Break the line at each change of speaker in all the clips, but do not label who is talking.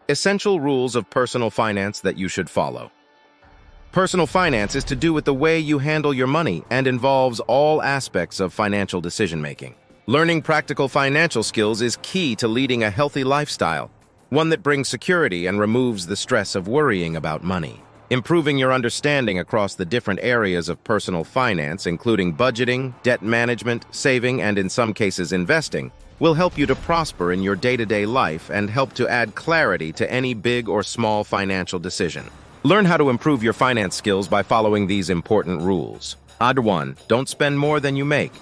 Essential rules of personal finance that you should follow. Personal finance is to do with the way you handle your money and involves all aspects of financial decision-making. Learning practical financial skills is key to leading a healthy lifestyle, one that brings security and removes the stress of worrying about money. Improving your understanding across the different areas of personal finance, including budgeting, debt management, saving, and in some cases investing, will help you to prosper in your day-to-day life and help to add clarity to any big or small financial decision. Learn how to improve your finance skills by following these important rules. Ad 1. Don't spend more than you make.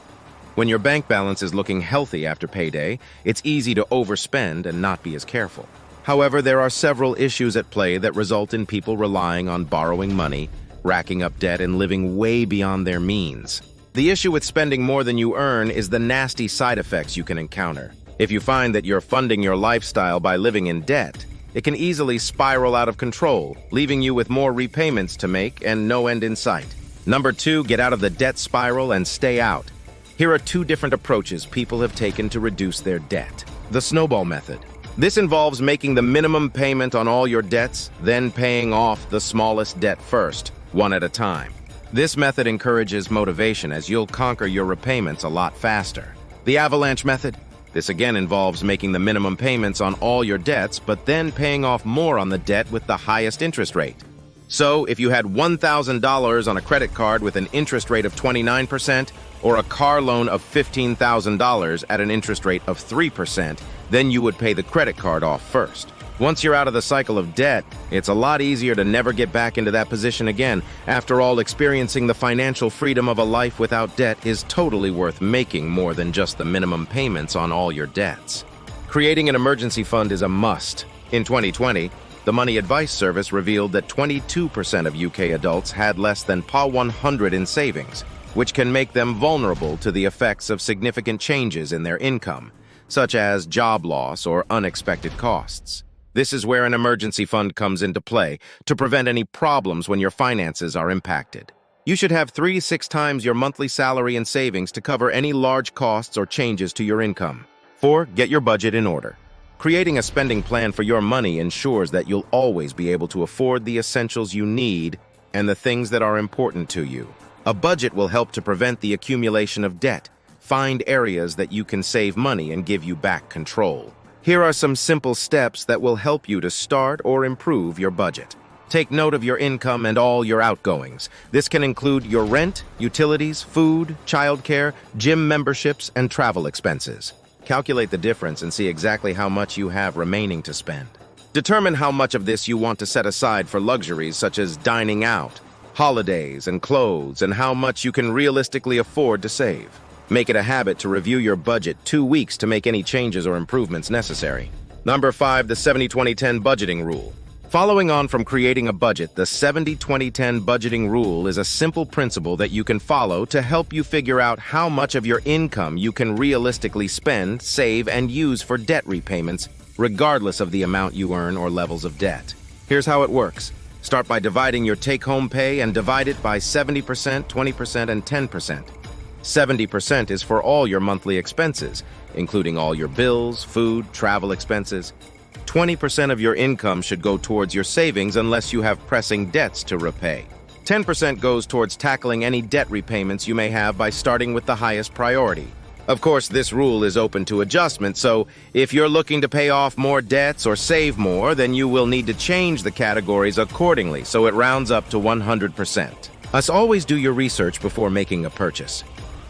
When your bank balance is looking healthy after payday, it's easy to overspend and not be as careful. However, there are several issues at play that result in people relying on borrowing money, racking up debt, and living way beyond their means. The issue with spending more than you earn is the nasty side effects you can encounter. If you find that you're funding your lifestyle by living in debt, it can easily spiral out of control, leaving you with more repayments to make and no end in sight. Number 2, get out of the debt spiral and stay out. Here are 2 different approaches people have taken to reduce their debt. The snowball method. This involves making the minimum payment on all your debts, then paying off the smallest debt first, one at a time. This method encourages motivation as you'll conquer your repayments a lot faster. The avalanche method. This again involves making the minimum payments on all your debts, but then paying off more on the debt with the highest interest rate. So, if you had $1,000 on a credit card with an interest rate of 29%, or a car loan of $15,000 at an interest rate of 3%, then you would pay the credit card off first. Once you're out of the cycle of debt, it's a lot easier to never get back into that position again. After all, experiencing the financial freedom of a life without debt is totally worth making more than just the minimum payments on all your debts. Creating an emergency fund is a must. In 2020, the Money Advice Service revealed that 22% of UK adults had less than Pa100 in savings, which can make them vulnerable to the effects of significant changes in their income, such as job loss or unexpected costs. This is where an emergency fund comes into play to prevent any problems when your finances are impacted. You should have 3 to 6 times your monthly salary in savings to cover any large costs or changes to your income. 4. Get your budget in order. Creating a spending plan for your money ensures that you'll always be able to afford the essentials you need and the things that are important to you. A budget will help to prevent the accumulation of debt, find areas that you can save money and give you back control. Here are some simple steps that will help you to start or improve your budget. Take note of your income and all your outgoings. This can include your rent, utilities, food, childcare, gym memberships, and travel expenses. Calculate the difference and see exactly how much you have remaining to spend. Determine how much of this you want to set aside for luxuries such as dining out, holidays, and clothes, and how much you can realistically afford to save. Make it a habit to review your budget 2 weeks to make any changes or improvements necessary. Number 5, the 70-20-10 budgeting rule. Following on from creating a budget, the 70-20-10 budgeting rule is a simple principle that you can follow to help you figure out how much of your income you can realistically spend, save, and use for debt repayments, regardless of the amount you earn or levels of debt. Here's how it works. Start by dividing your take-home pay and divide it by 70%, 20%, and 10%. 70% is for all your monthly expenses, including all your bills, food, travel expenses. 20% of your income should go towards your savings unless you have pressing debts to repay. 10% goes towards tackling any debt repayments you may have by starting with the highest priority. Of course, this rule is open to adjustment, so if you're looking to pay off more debts or save more, then you will need to change the categories accordingly so it rounds up to 100%. As always, do your research before making a purchase.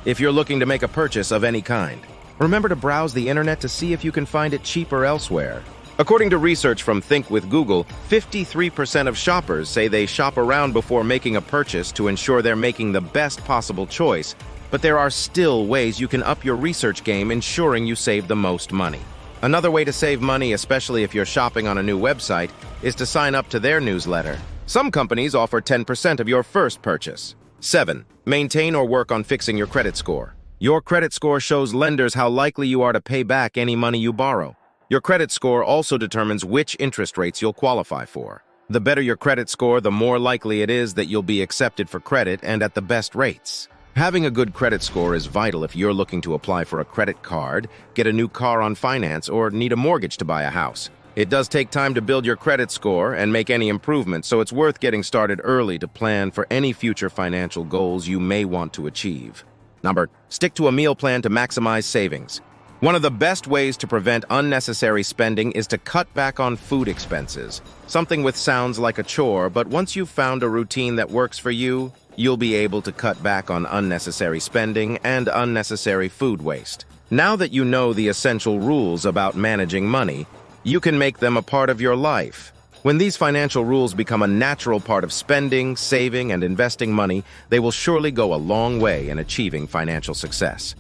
If you're looking to make a purchase of any kind, remember to browse the internet to see if you can find it cheaper elsewhere. According to research from Think with Google, 53% of shoppers say they shop around before making a purchase to ensure they're making the best possible choice, but there are still ways you can up your research game ensuring you save the most money. Another way to save money, especially if you're shopping on a new website, is to sign up to their newsletter. Some companies offer 10% of your first purchase. 7. Maintain or work on fixing your credit score. Your credit score shows lenders how likely you are to pay back any money you borrow. Your credit score also determines which interest rates you'll qualify for. The better your credit score, the more likely it is that you'll be accepted for credit and at the best rates. Having a good credit score is vital if you're looking to apply for a credit card, get a new car on finance, or need a mortgage to buy a house. It does take time to build your credit score and make any improvements, so it's worth getting started early to plan for any future financial goals you may want to achieve. Number, stick to a meal plan to maximize savings. One of the best ways to prevent unnecessary spending is to cut back on food expenses. Something which sounds like a chore, but once you've found a routine that works for you, you'll be able to cut back on unnecessary spending and unnecessary food waste. Now that you know the essential rules about managing money, you can make them a part of your life. When these financial rules become a natural part of spending, saving, and investing money, they will surely go a long way in achieving financial success.